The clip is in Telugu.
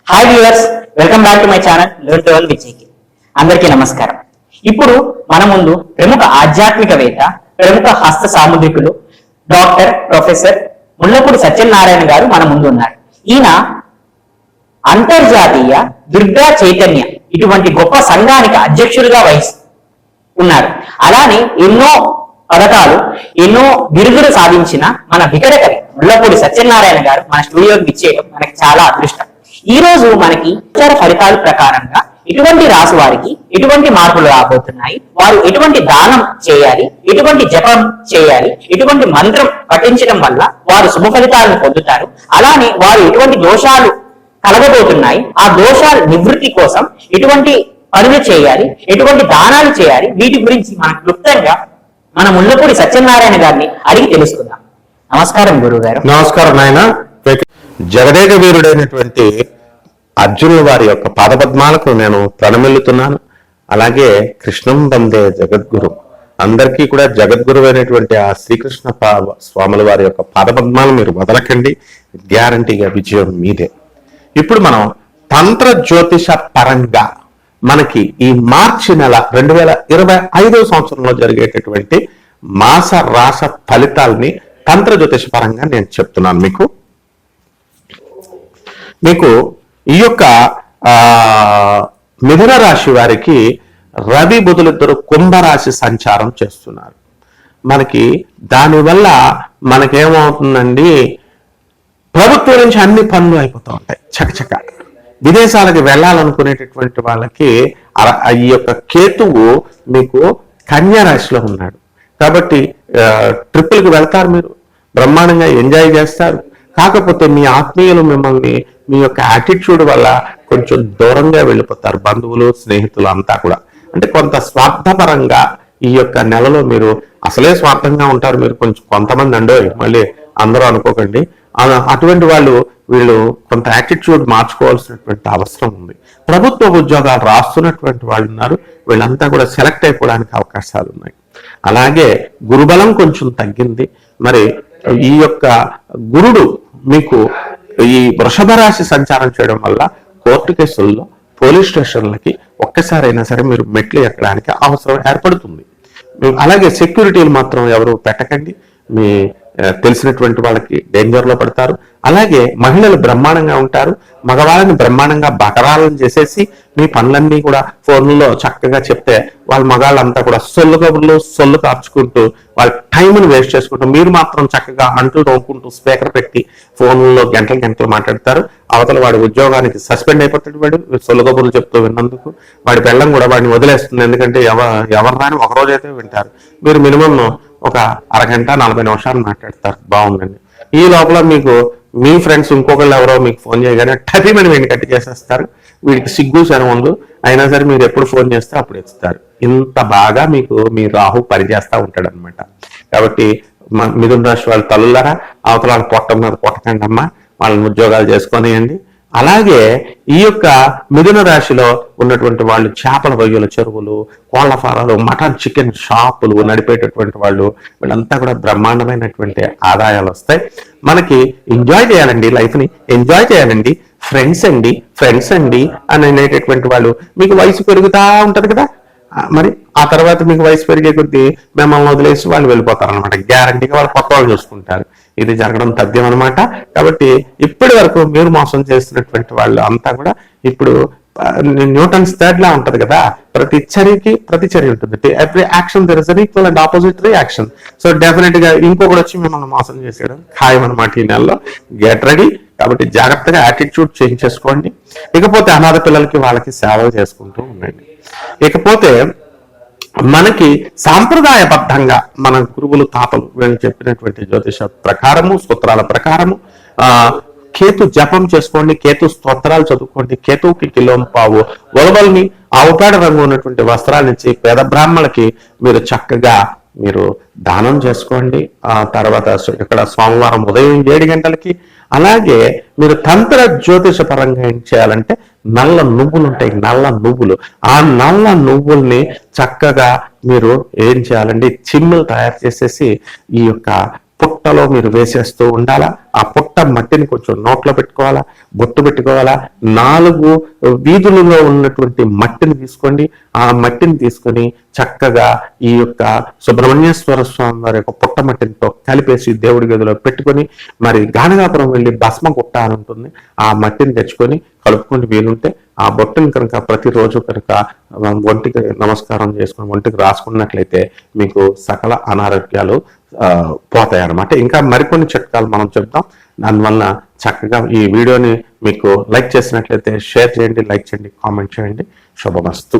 Hi viewers, welcome back to my channel learn to earn with JK. అందరికీ నమస్కారం. ఇప్పుడు మన ముందు ప్రముఖ ఆధ్యాత్మికవేత్త, ప్రముఖ హస్త సాముద్రికులు డాక్టర్ ప్రొఫెసర్ ముళ్ళపూడి సత్యనారాయణ గారు మన ముందు ఉన్నారు. ఈయన అంతర్జాతీయ దుర్గా చైతన్య ఇటువంటి గొప్ప సంఘానికి అధ్యక్షుడిగా ఉన్నారు. అలానే ఎన్నో పథకాలు, ఎన్నో బిరుదులు సాధించిన మన వికటకవి ముళ్ళపూడి సత్యనారాయణ గారు మన స్టూడియోకి ఇచ్చేయడం మనకి చాలా అదృష్టం. ఈ రోజు మనకి ఫలితాల ప్రకారంగా ఎటువంటి రాసు వారికి ఎటువంటి మార్పులు రాబోతున్నాయి, వారు ఎటువంటి దానం చేయాలి, ఎటువంటి జపం చేయాలి, ఎటువంటి మంత్రం పఠించడం వల్ల వారు శుభ ఫలితాలను పొందుతారు, అలానే వారు ఎటువంటి దోషాలు కలగబోతున్నాయి, ఆ దోషాల నివృత్తి కోసం ఎటువంటి పనులు చేయాలి, ఎటువంటి దానాలు చేయాలి, వీటి గురించి మనకు క్లుప్తంగా మన ముళ్ళపూడి సత్యనారాయణ గారిని అడిగి తెలుసుకుందాం. నమస్కారం గురువు గారు. నమస్కారం నాయన. జగదేక వీరుడైనటువంటి అర్జునుడు వారి యొక్క పాదపద్మాలకు నేను ప్రణమిల్లుతున్నాను. అలాగే కృష్ణం వందే జగద్గురు, అందరికీ కూడా జగద్గురు అయినటువంటి ఆ శ్రీకృష్ణ స్వాముల వారి యొక్క పాదపద్మాలు మీరు వదలకండి, గ్యారంటీగా విజయం మీదే. ఇప్పుడు మనం తంత్ర జ్యోతిష పరంగా మనకి ఈ మార్చి నెల 2025 సంవత్సరంలో జరిగేటటువంటి మాస రాస ఫలితాలని తంత్ర జ్యోతిష పరంగా నేను చెప్తున్నాను మీకు ఈ యొక్క మిథున రాశి వారికి రవి బుధులిద్దరు కుంభరాశి సంచారం చేస్తున్నారు. మనకి దానివల్ల మనకేమవుతుందండి, ప్రభుత్వం నుంచి అన్ని పనులు అయిపోతూ ఉంటాయి చకచక. విదేశాలకు వెళ్ళాలనుకునేటటువంటి వాళ్ళకి ఈ యొక్క కేతువు మీకు కన్యా రాశిలో ఉన్నాడు కాబట్టి ట్రిప్పులకు వెళ్తారు, మీరు బ్రహ్మాండంగా ఎంజాయ్ చేస్తారు. కాకపోతే మీ ఆత్మీయులు మిమ్మల్ని మీ యొక్క యాటిట్యూడ్ వల్ల కొంచెం దూరంగా వెళ్ళిపోతారు, బంధువులు స్నేహితులు అంతా కూడా. అంటే కొంత స్వార్థపరంగా ఈ యొక్క నెలలో మీరు అసలే స్వార్థంగా ఉంటారు. మీరు కొంతమంది మళ్ళీ అందరూ అనుకోకండి, అటువంటి వీళ్ళు కొంత యాటిట్యూడ్ మార్చుకోవాల్సినటువంటి అవసరం ఉంది. ప్రభుత్వ ఉద్యోగాలు రాస్తున్నటువంటి వాళ్ళు ఉన్నారు, వీళ్ళంతా కూడా సెలెక్ట్ అయిపోవడానికి అవకాశాలు ఉన్నాయి. అలాగే గురుబలం కొంచెం తగ్గింది. మరి ఈ యొక్క గురుడు మీకు ఈ వృషభ రాశి సంచారం చేయడం వల్ల కోర్టు కేసుల్లో, పోలీస్ స్టేషన్లకి ఒక్కసారైనా సరే మీరు మెట్లు ఎక్కడానికి అవసరం ఏర్పడుతుంది. అలాగే సెక్యూరిటీలు మాత్రం ఎవరు పెట్టకండి, మీ తెలిసినటువంటి వాళ్ళకి డేంజర్లో పడతారు. అలాగే మహిళలు బ్రహ్మాండంగా ఉంటారు, మగవాళ్ళని బ్రహ్మాండంగా బకరాలను చేసేసి మీ పనులన్నీ కూడా ఫోన్లో చక్కగా చెప్తే వాళ్ళ మగాళ్ళంతా కూడా సొల్లు కార్చుకుంటూ వాళ్ళ టైంని వేస్ట్ చేసుకుంటూ, మీరు మాత్రం చక్కగా అంట్లు తోముకుంటూ స్పీకర్ పెట్టి ఫోన్లో గంటలు మాట్లాడతారు. అవతల వాడి ఉద్యోగానికి సస్పెండ్ అయిపోతాడు. వాడు సొల్లు కబుర్లు చెప్తూ విన్నందుకు వాడి పెళ్ళం కూడా వాడిని వదిలేస్తుంది. ఎందుకంటే ఎవరు రాని ఒక రోజైతే వింటారు. మీరు మినిమం ఒక అరగంట 40 నిమిషాలు మాట్లాడతారు, బాగుందండి. ఈ లోపల మీకు మీ ఫ్రెండ్స్ ఇంకొకళ్ళు ఎవరో మీకు ఫోన్ చేయగానే టపిమని వీడిని కట్టి చేసేస్తారు. వీడికి సిగ్గు శరం ఉంది, అయినా సరే మీరు ఎప్పుడు ఫోన్ చేస్తే అప్పుడు ఎత్తుతారు. ఇంత బాగా మీకు మీ రాహు పనిచేస్తూ ఉంటాడు అనమాట. కాబట్టి మిథున రాశి వాళ్ళ తల్లులారా, అవతల వాళ్ళ పొట్ట మీద పొట్టకండి అమ్మా, వాళ్ళని ఉద్యోగాలు చేసుకొనియండి. అలాగే ఈ యొక్క మిథున రాశిలో ఉన్నటువంటి వాళ్ళు చేపల రొయ్యల చెరువులు, కోళ్ల ఫారాలు, మటన్ చికెన్ షాపులు నడిపేటటువంటి వాళ్ళు, వీళ్ళంతా కూడా బ్రహ్మాండమైనటువంటి ఆదాయాలు వస్తాయి. మనకి ఎంజాయ్ చేయాలండి, లైఫ్ని ఎంజాయ్ చేయాలండి. ఫ్రెండ్స్ అండి అని అనేటటువంటి వాళ్ళు, మీకు వయసు పెరుగుతూ ఉంటది కదా, మరి ఆ తర్వాత మీకు వయసు పెరిగే కొద్దీ మిమ్మల్ని వదిలేసి వాళ్ళు వెళ్ళిపోతారు అనమాట. గ్యారంటీగా వాళ్ళు కొత్త వాళ్ళు చూసుకుంటారు. ఇది జరగడం తథ్యం అనమాట. కాబట్టి ఇప్పటి వరకు మీరు మోసం చేస్తున్నటువంటి వాళ్ళు అంతా కూడా ఇప్పుడు న్యూటన్స్ థర్డ్ లా ఉంటది కదా, ప్రతి చర్యకి ప్రతిచర్య ఉంటుంది. Every action there is an equal and opposite reaction. So definite గా ఇంకొకటి వచ్చి మిమ్మల్ని మోసం చేసేయడం ఖాయం అనమాట ఈ నెలలో. Get ready. కాబట్టి జాగ్రత్తగా యాటిట్యూడ్ చేంజ్ చేసుకోండి. ఇకపోతే అనాథ పిల్లలకి వాళ్ళకి సేవలు చేసుకుంటూ ఉండండి. ఇకపోతే మనకి సాంప్రదాయబద్ధంగా మన గురువులు తాతలు వీళ్ళు చెప్పినటువంటి జ్యోతిష ప్రకారము, సూత్రాల ప్రకారము కేతు జపం చేసుకోండి, కేతు స్తోత్రాలు చదువుకోండి. కేతువుకి కిలోంపావు ఒలవల్ని ఆవుపేడ రంగు ఉన్నటువంటి వస్త్రాలు ఇచ్చి పేద బ్రాహ్మణులకి మీరు చక్కగా మీరు దానం చేసుకోండి. ఆ తర్వాత ఇక్కడ సోమవారం ఉదయం 7 గంటలకి. అలాగే మీరు తంత్ర జ్యోతిష పరంగా ఏం చేయాలంటే, నల్ల నువ్వులు ఉంటాయి, నల్ల నువ్వులు, ఆ నల్ల నువ్వుల్ని చక్కగా మీరు ఏం చేయాలండి, చిమ్ములు తయారు చేసేసి ఈ యొక్క పుట్టలో మీరు వేసేస్తూ ఉండాలా. ఆ పుట్ట మట్టిని కొంచెం నోట్లో పెట్టుకోవాలా, బొట్టు పెట్టుకోవాలా. 4 వీధులలో ఉన్నటువంటి మట్టిని తీసుకోండి. ఆ మట్టిని తీసుకొని చక్కగా ఈ యొక్క సుబ్రహ్మణ్యేశ్వర స్వామి వారి యొక్క పుట్ట మట్టితో కలిపేసి దేవుడి గదిలో పెట్టుకొని, మరి గానగాపురం వెళ్ళి భస్మ గుట్ట అని ఉంటుంది, ఆ మట్టిని తెచ్చుకొని కలుపుకొని వీలుంటే ఆ బొట్టుని కనుక ప్రతిరోజు కనుక ఒంటికి నమస్కారం చేసుకుని ఒంటికి రాసుకున్నట్లయితే మీకు సకల అనారోగ్యాలు పోతాయి అన్నమాట. ఇంకా మరికొన్ని చిట్కాలు మనం చెప్తాం. దానివల్ల చక్కగా ఈ వీడియోని మీకు లైక్ చేసినట్లయితే షేర్ చేయండి, లైక్ చేయండి, కామెంట్ చేయండి. శుభమస్తు.